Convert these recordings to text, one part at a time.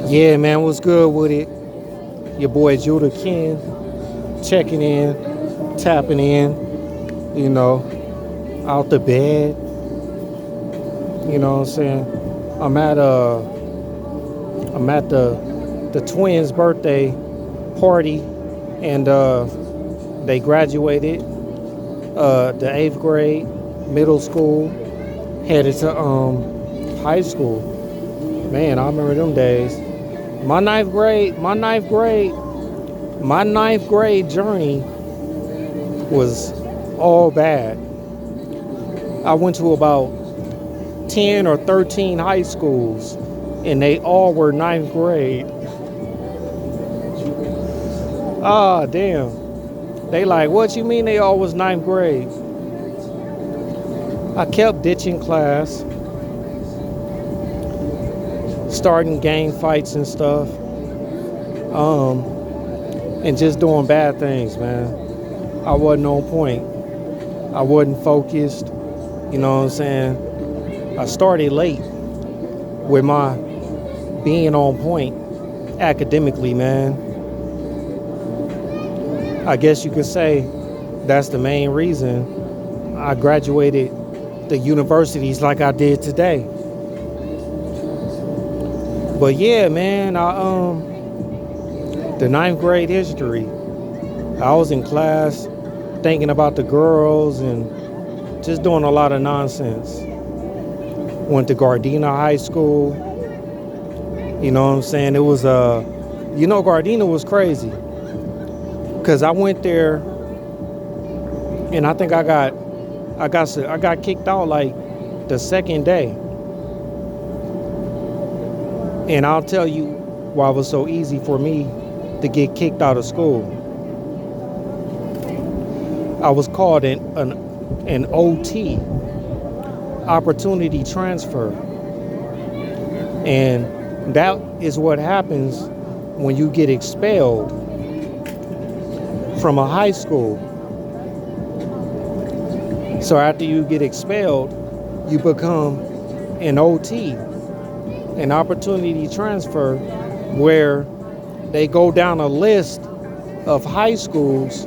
Yeah, man, what's good with it? Your boy Judah Ken checking in, tapping in, you know, out the bed. You know what I'm saying? I'm at uh I'm at the twins' birthday party, and they graduated the eighth grade, middle school, headed to high school. Man, I remember them days. My ninth grade, my ninth grade, my ninth grade journey was all bad. I went to about 10 or 13 high schools, and they all were ninth grade. Ah, damn. They like, what you mean they all was ninth grade? I kept ditching class, starting gang fights and stuff, and just doing bad things, man. I wasn't on point. I wasn't focused. You know what I'm saying? I started late with my being on point academically, man. I guess you could say that's the main reason I graduated the universities like I did today. But yeah, man, the ninth grade history, I was in class thinking about the girls and just doing a lot of nonsense. Went to Gardena High School. You know what I'm saying? It was Gardena was crazy. Cause I went there and I think I got kicked out like the second day. And I'll tell you why it was so easy for me to get kicked out of school. I was called an OT, opportunity transfer. And that is what happens when you get expelled from a high school. So after you get expelled, you become an OT, an opportunity transfer, where they go down a list of high schools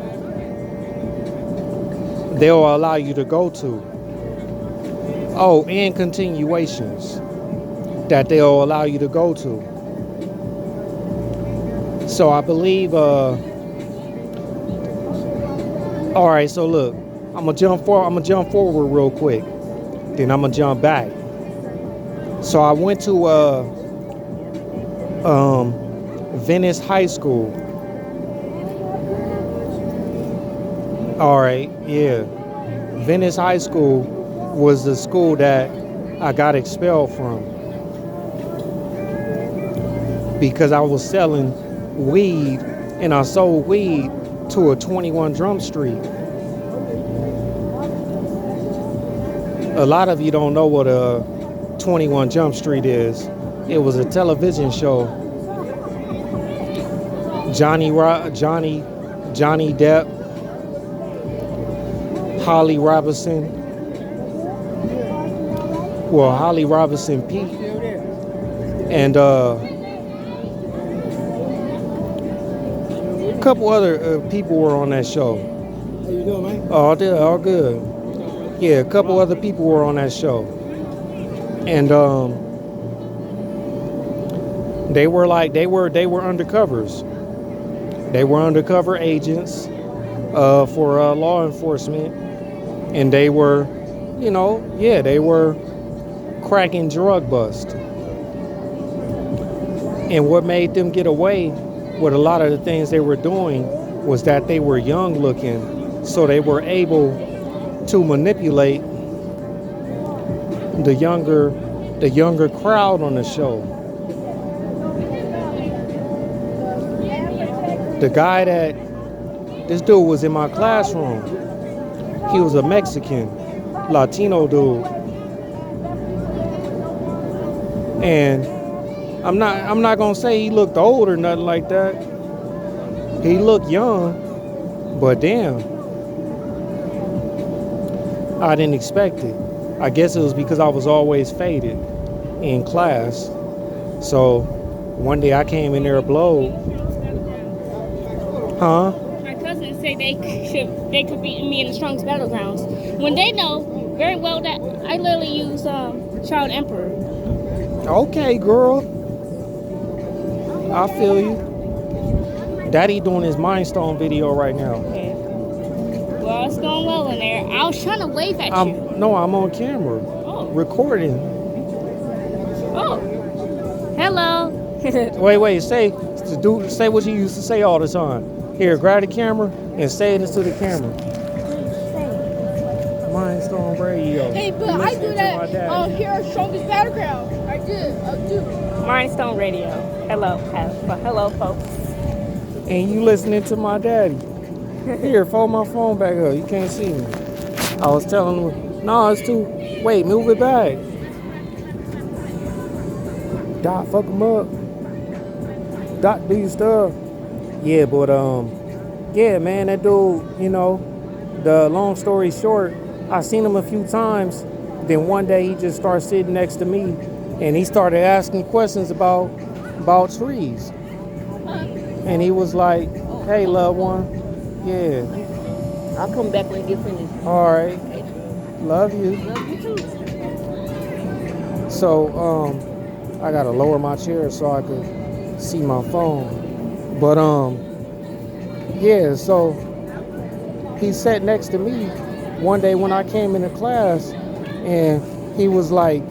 they'll allow you to go to. Oh, and continuations that they'll allow you to go to. So I believe, all right, so look, I'm gonna jump forward real quick, then I'm gonna jump back. So I went to Venice High School. All right, yeah. Venice High School was the school that I got expelled from because I was selling weed, and I sold weed to a 21 Drum Street. A lot of you don't know what a 21 Jump Street is. It was a television show. Johnny Depp, Holly Robinson Pete, and a couple other people were on that show. How you doing, man? Oh, they're all good. Yeah, a couple other people were on that show, and they were undercovers. They were undercover agents for law enforcement, and they were, they were cracking drug bust. And what made them get away with a lot of the things they were doing was that they were young looking, so they were able to manipulate the younger crowd on the show. This dude was in my classroom. He was a Mexican, Latino dude. And I'm not gonna say he looked old or nothing like that. He looked young, but damn, I didn't expect it. I guess it was because I was always faded in class. So One day I came in there blowed. Huh? My cousins say they could beat me in the strongest battlegrounds when they know very well that I literally use Child Emperor. Okay, girl. I feel you. Daddy doing his Mind Stone video right now. Yeah. Well, it's going well in there. I was trying to wave at you. No, I'm on camera. Oh. Recording. Oh. Hello. Wait. Say what you used to say all the time. Here, grab the camera and say it into the camera. Mind Stone Radio. Hey, but I do that here at Strongest Battleground. I do. Mind Stone Radio. Hello, folks. And you listening to my daddy. Here, fold my phone back up. You can't see me. I was telling him, no, it's too. Wait, move it back. Doc, fuck him up. Doc, do your stuff. Yeah, but yeah, man, that dude, you know, the long story short, I seen him a few times. Then one day he just started sitting next to me, and he started asking questions about trees. And he was like, "Hey, loved one, yeah, I'll come back when you get finished. all right, love you." Love you too. So I gotta lower my chair so I could see my phone. But yeah, so he sat next to me one day when I came into class, and he was like,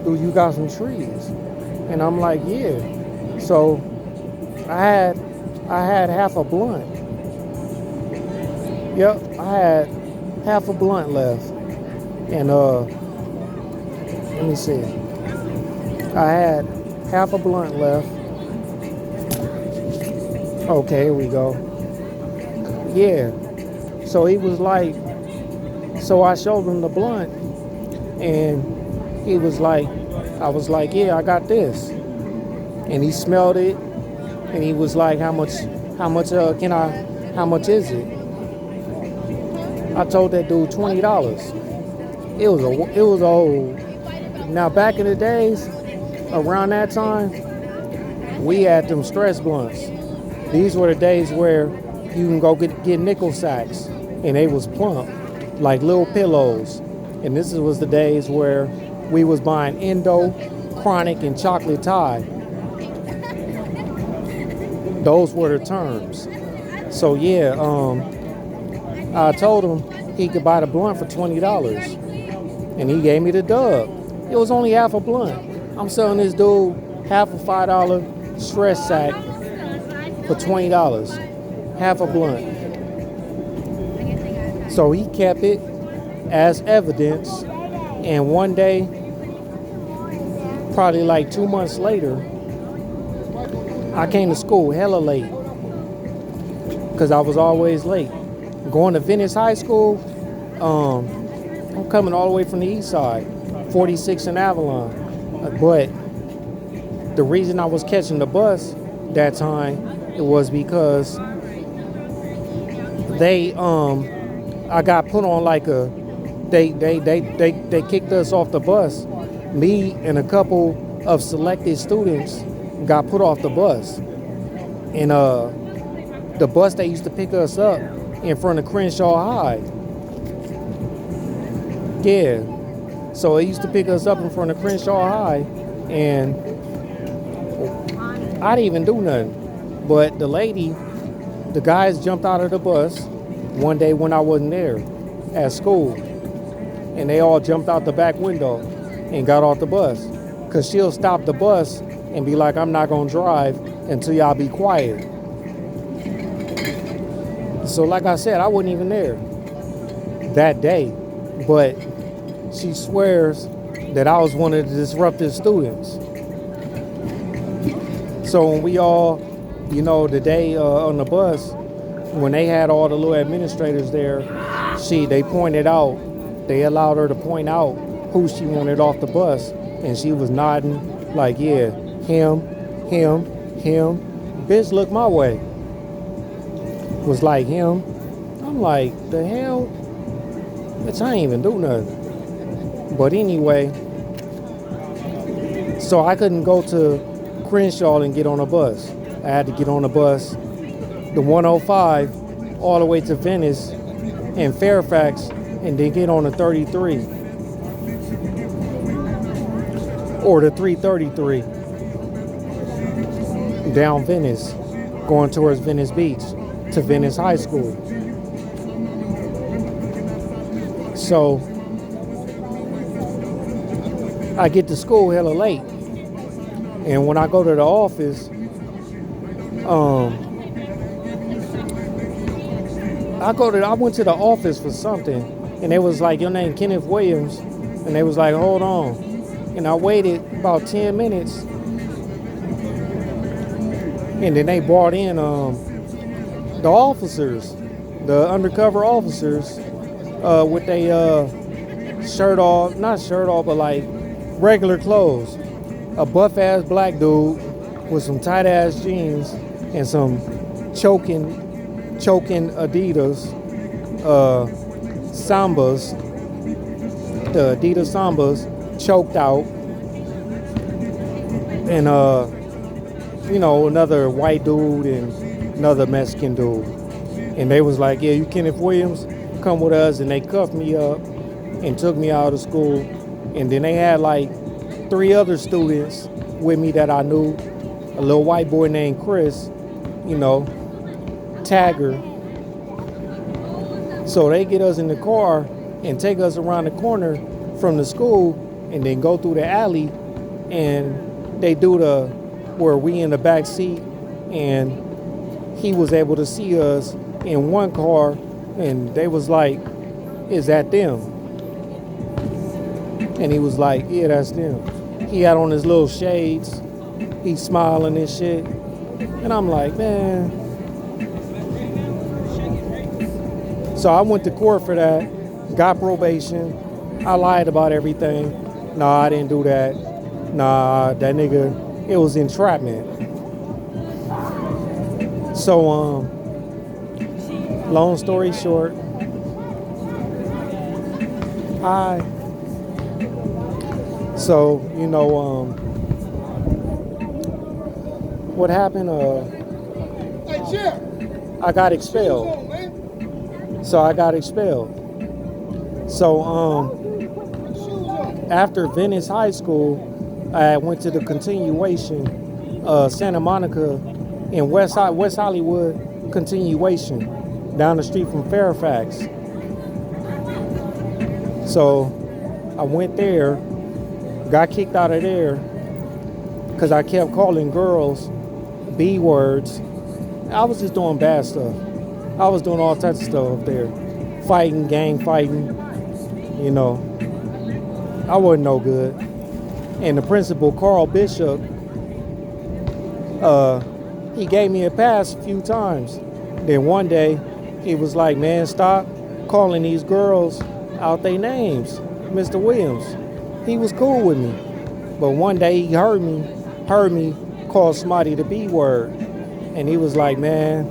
"Dude, you got some trees?" And I'm like, "Yeah." So I had half a blunt. Yep, I had half a blunt left. And let me see. I had half a blunt left. Okay, here we go. Yeah. So he was like, so I showed him the blunt, and he was like, I was like, "Yeah, I got this." And he smelled it, and he was like, how much is it? I told that dude $20. It was old. Now back in the days, around that time, we had them stress blunts. These were the days where you can go get nickel sacks, and they was plump, like little pillows. And this was the days where we was buying Indo, Chronic, and Chocolate Thai. Those were the terms. So yeah, I told him he could buy the blunt for $20, and he gave me the dub. It was only half a blunt. I'm selling this dude half a $5 stress sack for $20, half a blunt. So he kept it as evidence, and one day, probably like 2 months later, I came to school hella late, because I was always late. Going to Venice High School, I'm coming all the way from the east side, 46 in Avalon. But the reason I was catching the bus that time, it was because I got put on like they kicked us off the bus. Me and a couple of selected students got put off the bus. And the bus that used to pick us up in front of Crenshaw High. Yeah. So it used to pick us up in front of Crenshaw High, and I didn't even do nothing. But the guys jumped out of the bus one day when I wasn't there at school, and they all jumped out the back window and got off the bus, because she'll stop the bus and be like, "I'm not gonna drive until y'all be quiet." So like I said, I wasn't even there that day, but she swears that I was one of the disruptive students. So when we all, the day on the bus, when they had all the little administrators there, they pointed out, they allowed her to point out who she wanted off the bus, and she was nodding like, "Yeah, him. Bitch, look my way." Was like, him. I'm like, the hell? Bitch, I ain't even do nothing. But anyway, so I couldn't go to Crenshaw and get on a bus. I had to get on a bus, the 105, all the way to Venice and Fairfax, and then get on the 33 or the 333 down Venice, going towards Venice Beach to Venice High School. So I get to school hella late, and when I go to the office, I went to the office for something, and it was like, your name Kenneth Williams, and they was like, hold on, and I waited about 10 minutes, and then they brought in the officers, the undercover officers, with their shirt off, not shirt off, but like regular clothes. A buff ass black dude with some tight ass jeans and some choking Adidas Sambas, the Adidas Sambas, choked out, and another white dude and another Mexican dude, and they was like, yeah, you Kenneth Williams, come with us, and they cuffed me up and took me out of school, and then they had like 3 other students with me that I knew, a little white boy named Chris, Tagger. So they get us in the car and take us around the corner from the school, and then go through the alley, and they do where we in the back seat, and he was able to see us in one car, and they was like, is that them? And he was like, yeah, that's them. He had on his little shades, he's smiling and shit, and I'm like, man. So I went to court for that, got probation. I lied about everything. Nah, I didn't do that. Nah, that nigga, it was entrapment. So, long story short, what happened, I got expelled. So after Venice High School, I went to the continuation, Santa Monica in West Hollywood continuation, down the street from Fairfax. So I went there, got kicked out of there because I kept calling girls B words. I was just doing bad stuff. I was doing all types of stuff up there. Fighting, gang fighting, I wasn't no good. And the principal, Carl Bishop, he gave me a pass a few times. Then one day, he was like, man, stop calling these girls out their names, Mr. Williams. He was cool with me. But one day he heard me call somebody the B word. And he was like, man,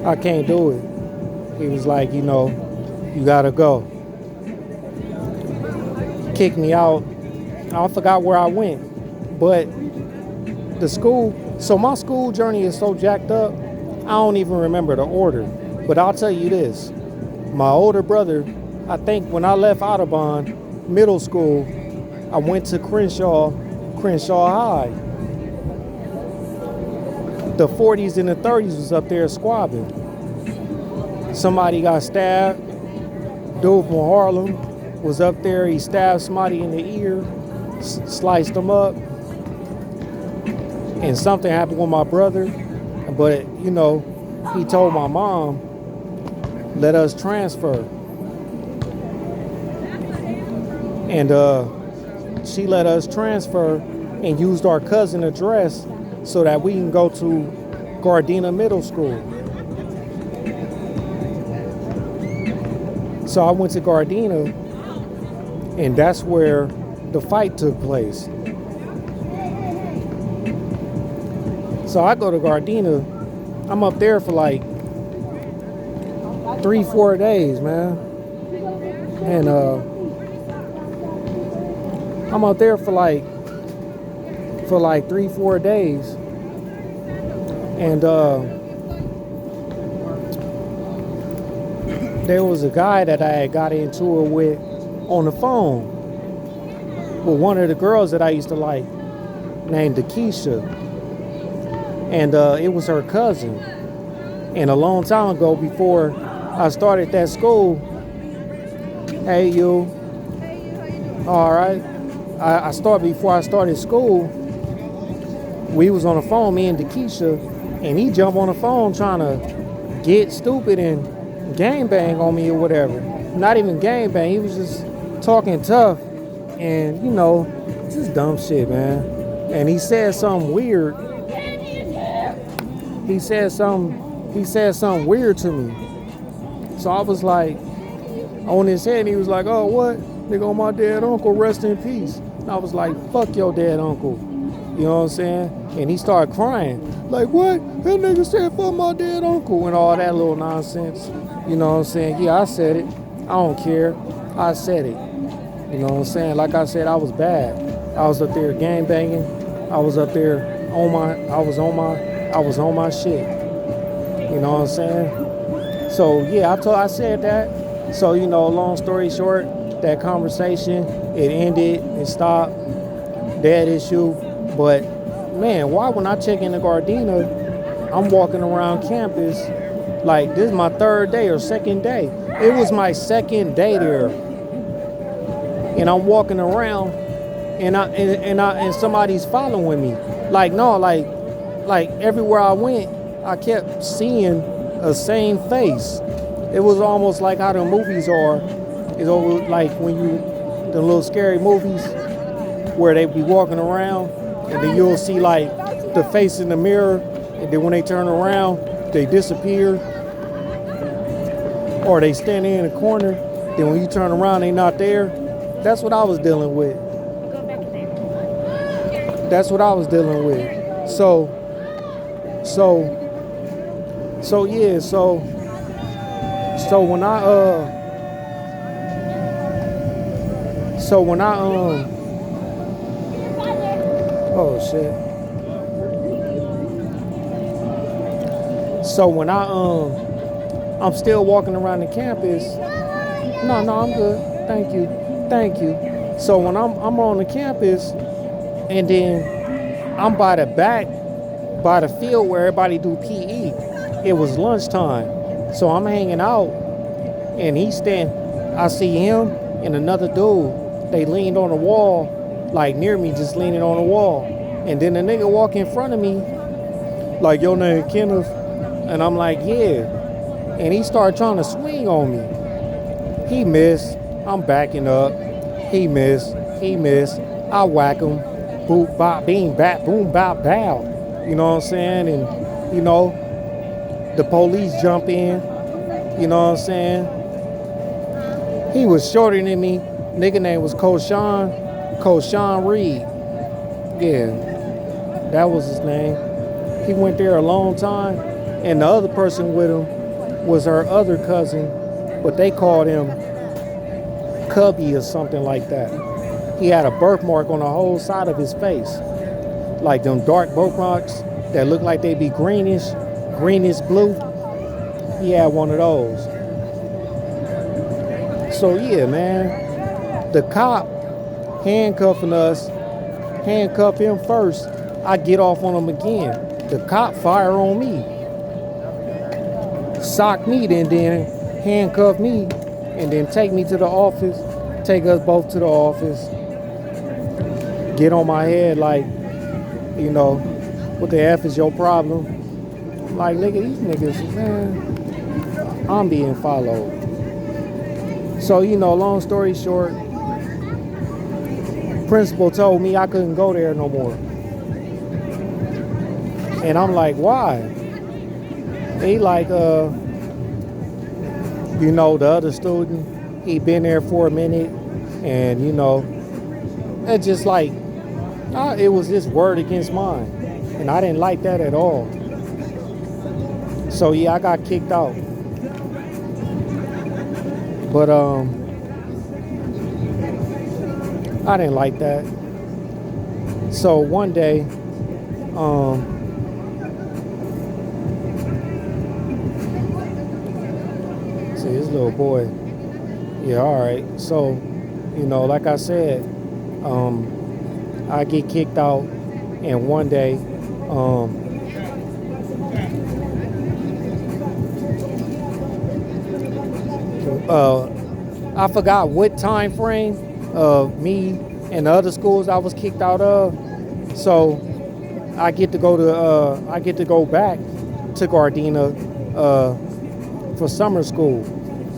I can't do it. He was like, you gotta go. Kicked me out. I forgot where I went. But the school, so my school journey is so jacked up, I don't even remember the order. But I'll tell you this. My older brother, I think when I left Audubon middle school, I went to Crenshaw High. The 40s and the 30s was up there squabbing. Somebody got stabbed. Dude from Harlem was up there. He stabbed somebody in the ear, sliced them up. And something happened with my brother. But, he told my mom, let us transfer. And she let us transfer and used our cousin address so that we can go to Gardena Middle School. So I went to Gardena, and that's where the fight took place. So I go to Gardena. I'm up there for like 3-4 days, man. And I'm up there for like for like 3-4 days. And there was a guy that I had got into it with on the phone with one of the girls that I used to like, named Keisha. And it was her cousin. And a long time ago, before I started that school, hey you, all right, before I started school, we was on the phone, me and Keisha, and he jumped on the phone trying to get stupid and gangbang on me or whatever. Not even gangbang, he was just talking tough and, you know, just dumb shit, man. And he said something weird. He said something weird to me. So I was like, on his head, he was like, oh, what? Nigga, on my dead uncle, rest in peace. And I was like, fuck your dead uncle. You know what I'm saying? And he started crying. Like, what? That nigga said fuck my dead uncle and all that little nonsense. You know what I'm saying? Yeah, I said it. I don't care. I said it. You know what I'm saying? Like I said, I was bad. I was up there gang banging. I was up there I was on my shit. You know what I'm saying? So yeah, I said that. So, you know, long story short, that conversation, it ended, it stopped, dead issue. But man, why when I check into Gardena, I'm walking around campus like this is my third day or second day. It was my second day there. And I'm walking around and somebody's following me. Like no, like everywhere I went, I kept seeing a same face. It was almost like how the movies are. It's always like when the little scary movies where they be walking around and then you'll see like the face in the mirror, and then when they turn around, they disappear. Or they stand in a corner, then when you turn around, they not there. That's what I was dealing with. That's what I was dealing with. So when I oh shit. So when I'm still walking around the campus. No, I'm good. Thank you. So when I'm on the campus, and then I'm by the field where everybody do PE. It was lunchtime. So I'm hanging out, and I see him and another dude. They leaned on the wall, like near me, just leaning on the wall. And then the nigga walk in front of me, like, your name Kenneth? And I'm like, yeah. And he started trying to swing on me. He missed. I'm backing up. He missed. I whack him. Boop, bop, beam, bat, boom, bop, bow. You know what I'm saying? And, you know, the police jump in. You know what I'm saying? He was shorter than me. Nigga name was Koshan Reed. Yeah, that was his name. He went there a long time. And the other person with him was her other cousin, but they called him Cubby or something like that. He had a birthmark on the whole side of his face. Like them dark birthmarks that look like they be greenish blue. He had one of those. So yeah, man, the cop handcuff him first. I get off on him again. The cop fire on me. Sock me, then handcuff me, and then take me to the office, take us both to the office, get on my head like, you know, what the F is your problem? Like, nigga, these niggas, man, I'm being followed. So, you know, long story short, principal told me I couldn't go there no more. And I'm like, why? He like, you know, the other student, he been there for a minute, and, you know, it's just like, it was his word against mine, and I didn't like that at all. So yeah, I got kicked out. But I didn't like that. So one day, see this little boy. Yeah, all right. So, like I said, I get kicked out, and one day, I forgot what time frame of me and the other schools I was kicked out of. So I get to go back to Gardena for summer school,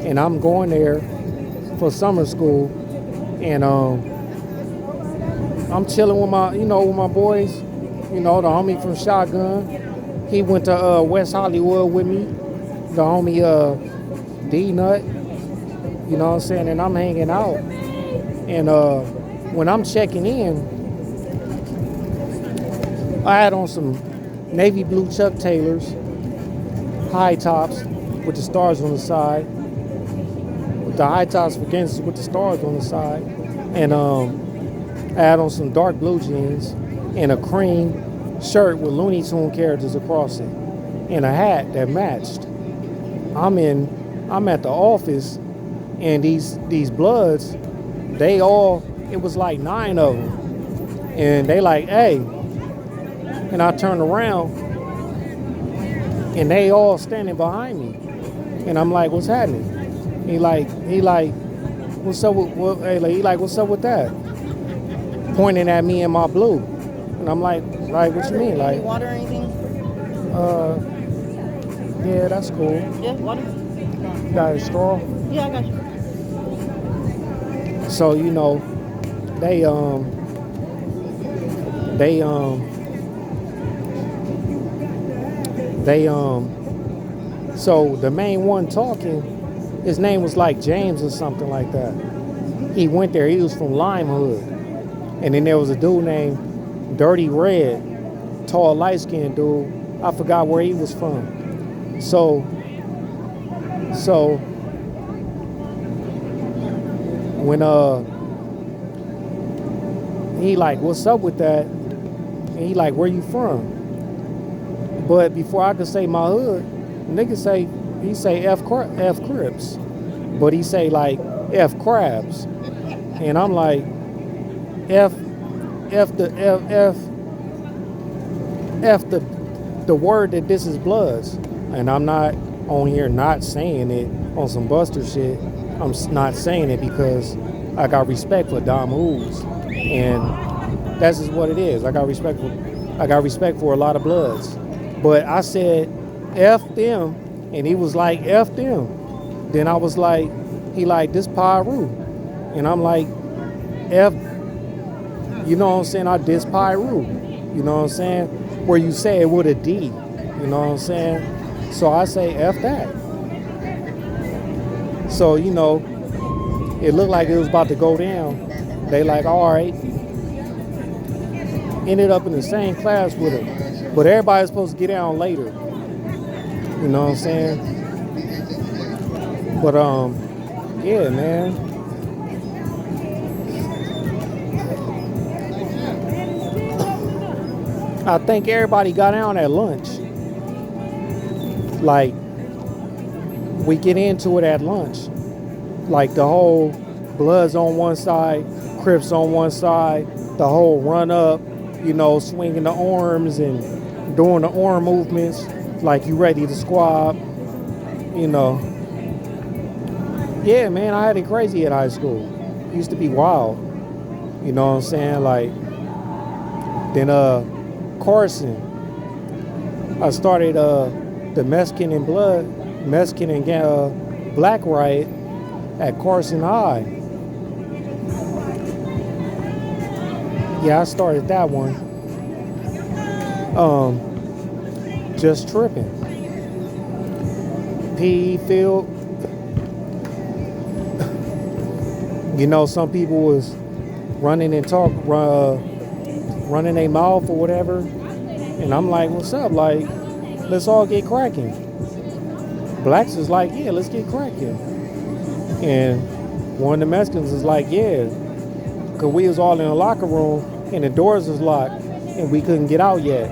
and I'm going there for summer school, and I'm chilling with my boys, the homie from Shotgun. He went to West Hollywood with me, the homie D Nut. You know what I'm saying? And I'm hanging out. And when I'm checking in, I had on some navy blue Chuck Taylors, high tops with the stars on the side. With the high tops for gangsters with the stars on the side. And I had on some dark blue jeans and a cream shirt with Looney Tune characters across it. And a hat that matched. I'm at the office. And these Bloods, it was like 9 of them. And they like, hey. And I turned around, and they all standing behind me. And I'm like, what's happening? He like, what's up with what's up with that? Pointing at me in my blue. And I'm like, what you mean? Like, Any water or anything? Yeah, that's cool. Yeah, water. Got a straw? Yeah, I got you. So, so the main one talking, his name was like James or something like that. He went there, he was from Lime Hood. And then there was a dude named Dirty Red, tall, light-skinned dude. I forgot where he was from. So when he like, what's up with that? And he like, where you from? But before I could say my hood, nigga say F Crips. But he say like F Crabs. And I'm like, F the word that this is Bloods. And I'm not on here not saying it on some Buster shit. I'm not saying it because I got respect for Dom Hooves, and that's just what it is. I got respect for a lot of Bloods, but I said F them, and he was like F them. Then I was like, he like this Pyru, and I'm like F. You know what I'm saying? I diss Pyru. You know what I'm saying? Where you say it with a D. You know what I'm saying? So I say F that. So, it looked like it was about to go down. They like, all right. Ended up in the same class with him. But everybody's supposed to get down later. You know what I'm saying? But, yeah, man. I think everybody got down at lunch. Like, we get into it at lunch. Like the whole Bloods on one side, Crips on one side, the whole run up, swinging the arms and doing the arm movements like you ready to squab, Yeah, man, I had it crazy at high school. It used to be wild. You know what I'm saying? Like, then Carson, I started the Mexican and Black Riot at Carson High. Yeah, I started that one. Just tripping. PE field. Some people was running and running their mouth or whatever. And I'm like, what's up? Like, let's all get cracking. Blacks is like, yeah, let's get cracking. And one of the Mexicans is like, yeah. Because we was all in the locker room and the doors was locked, and we couldn't get out yet.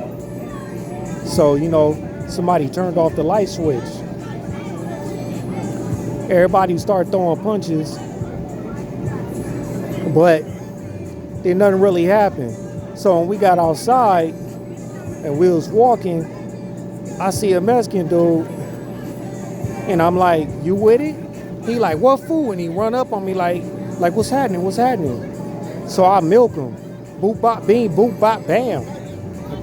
So, you know, somebody turned off the light switch. Everybody started throwing punches, but then nothing really happened. So when we got outside and we was walking, I see a Mexican dude, and I'm like, "You with it?" He like, "What fool?" And he run up on me like, "What's happening? What's happening?" So I milk him, boop bop, beam, boop bop, bam,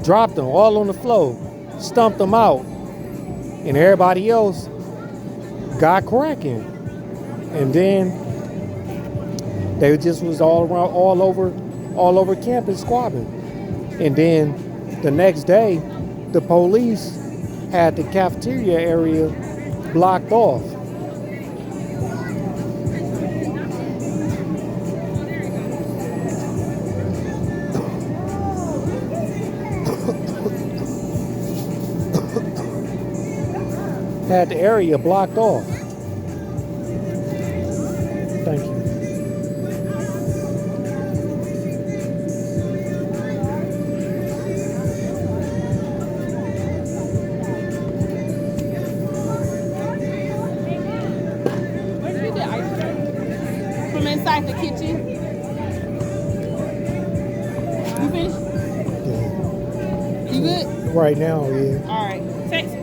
dropped them all on the floor, stumped them out, and everybody else got cracking. And then they just was all around, all over campus squabbing. And then the next day, the police had the cafeteria area blocked off. Had the area blocked off. Thank you. Where did you get ice cream? From inside the kitchen. You finished? Yeah. You good? Right now, yeah. All right. Text me.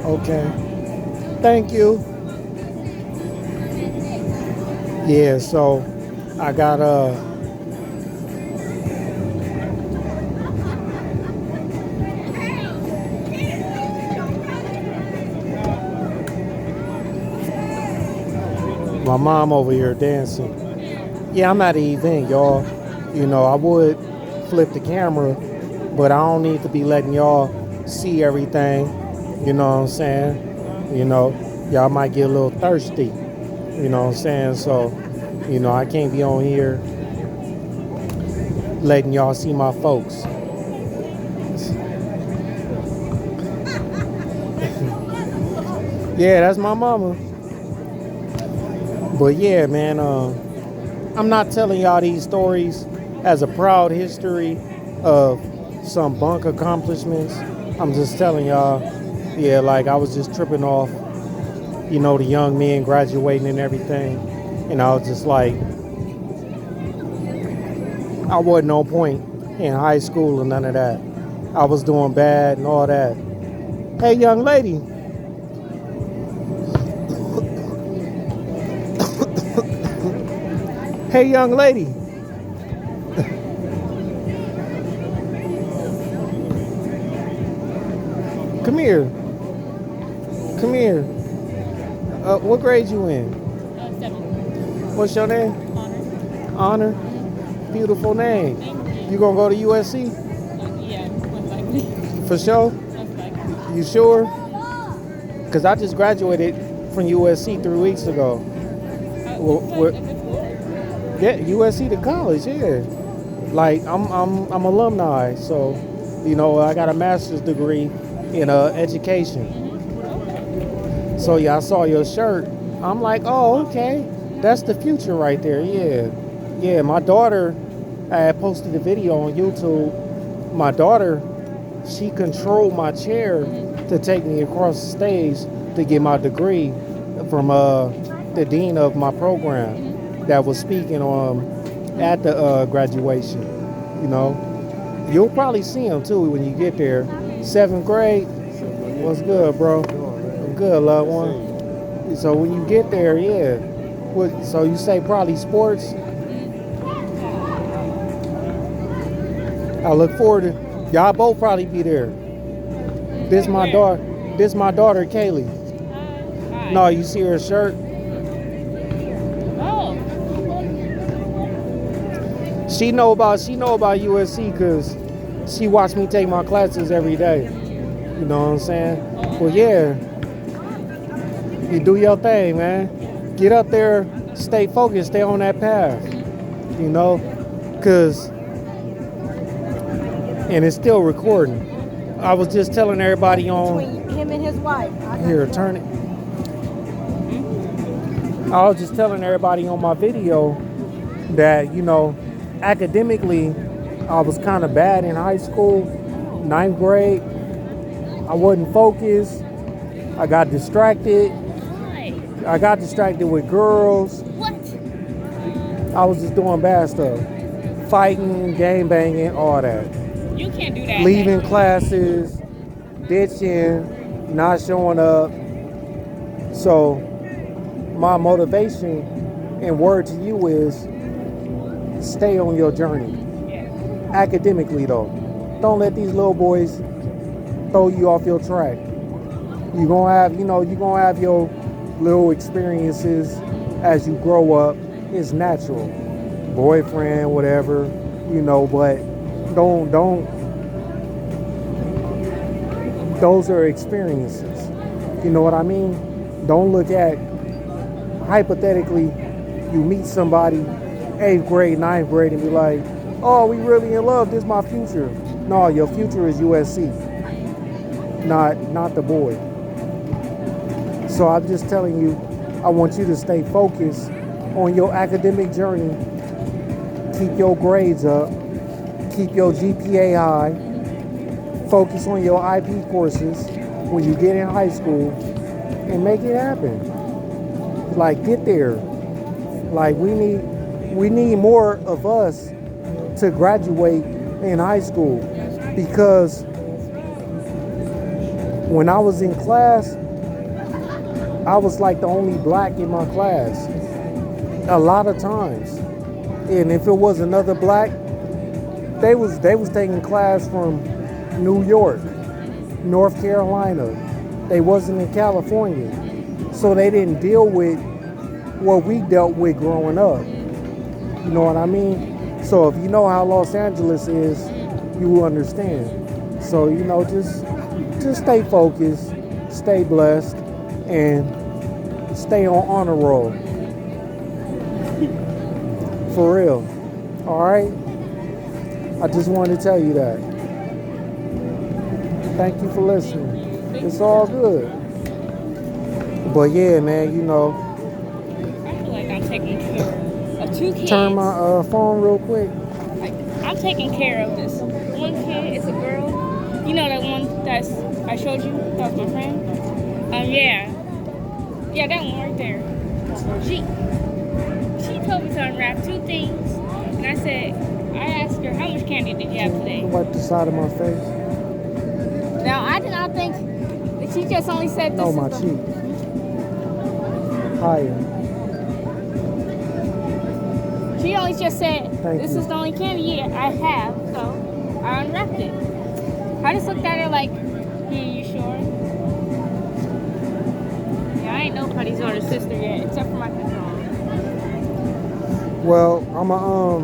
Okay. Thank you. Yeah, so I got my mom over here dancing. Yeah, I'm at an event, y'all. You know, I would flip the camera, but I don't need to be letting y'all see everything. You know what I'm saying? You know, y'all might get a little thirsty. You know what I'm saying? So, you know, I can't be on here letting y'all see my folks. Yeah, that's my mama. But yeah, man, I'm not telling y'all these stories as a proud history of some bunk accomplishments. I'm just telling y'all, yeah, like I was just tripping off, you know, the young men graduating and everything. And I was just like, I wasn't on point in high school or none of that. I was doing bad and all that. Hey, young lady. Hey, young lady. Come here. Come here. What grade you in? 7. What's your name? Honor. Honor. Beautiful name. Thank You gonna go to USC? Yeah, most likely. For sure? Most likely. You sure? Because I just graduated from USC 3 weeks ago. Well, yeah, USC to college, yeah. Like I'm alumni, so you know I got a master's degree in education. So yeah, I saw your shirt. I'm like, oh, okay, that's the future right there. Yeah, yeah. My daughter, I had posted a video on YouTube. My daughter, she controlled my chair to take me across the stage to get my degree from the dean of my program that was speaking at the graduation. You know, you'll probably see him too when you get there. 7th grade. What's good, bro? I'm good, loved one. So when you get there, yeah. So you say probably sports? I look forward to y'all both probably be there. This my daughter, Kaylee. No, you see her shirt? Oh. She know about USC because she watched me take my classes every day. You know what I'm saying? Well, yeah. You do your thing, man. Get up there, stay focused, stay on that path. You know? Because, and it's still recording. I was just telling everybody on... Between him and his wife. Here, turn it. I was just telling everybody on my video that, you know, academically, I was kind of bad in high school, ninth grade. I wasn't focused. I got distracted. Why? I got distracted with girls. What? I was just doing bad stuff. Fighting, game banging, all that. You can't do that. Leaving classes, ditching, not showing up. So my motivation and word to you is stay on your journey. Yeah. Academically though. Don't let these little boys throw you off your track. You're gonna have, you're gonna have your little experiences as you grow up. It's natural. Boyfriend, whatever, but don't those are experiences. You know what I mean? Don't look at, hypothetically, you meet somebody 8th grade, 9th grade and be like, oh, we really in love, this is my future. No, your future is USC, not the boy. So I'm just telling you, I want you to stay focused on your academic journey. Keep your grades up, keep your GPA high, focus on your IP courses when you get in high school and make it happen. Like, get there. Like, we need more of us to graduate in high school, because when I was in class, I was like the only black in my class a lot of times. And if it was another black, they was taking class from New York, North Carolina. They wasn't in California. So they didn't deal with what we dealt with growing up. You know what I mean? So if you know how Los Angeles is, you will understand. So, just stay focused, stay blessed, and stay on honor roll. For real. All right? I just wanted to tell you that. Thank you for listening. It's all good. But yeah, man, I feel like I'm taking care of two kids. turn my phone real quick. I'm taking care of this. One kid is a girl. You know that one I showed you? That was my friend? Yeah. Yeah, that one right there. She told me to unwrap two things. And I asked her, how much candy did you have today? Wipe the side of my face. Now, I did not think that she just only said this. No, my cheek. Higher. She only just said, Thank this you. is the only candy I have, so I unwrapped it. I just looked at her like, you sure? Yeah, I ain't nobody's older sister yet, except for my control. Well, I'ma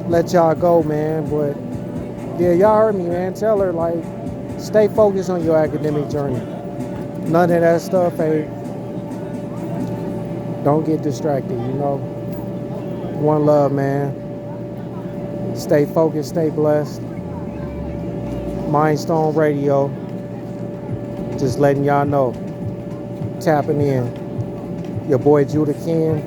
let y'all go, man. But yeah, y'all heard me, man. Tell her, like, stay focused on your academic journey. None of that stuff don't get distracted, One love, man. Stay focused, stay blessed. Mindstone Radio. Just letting y'all know. Tapping in. Your boy Judah Ken.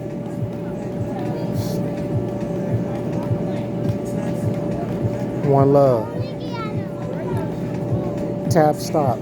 One love. Tap stop.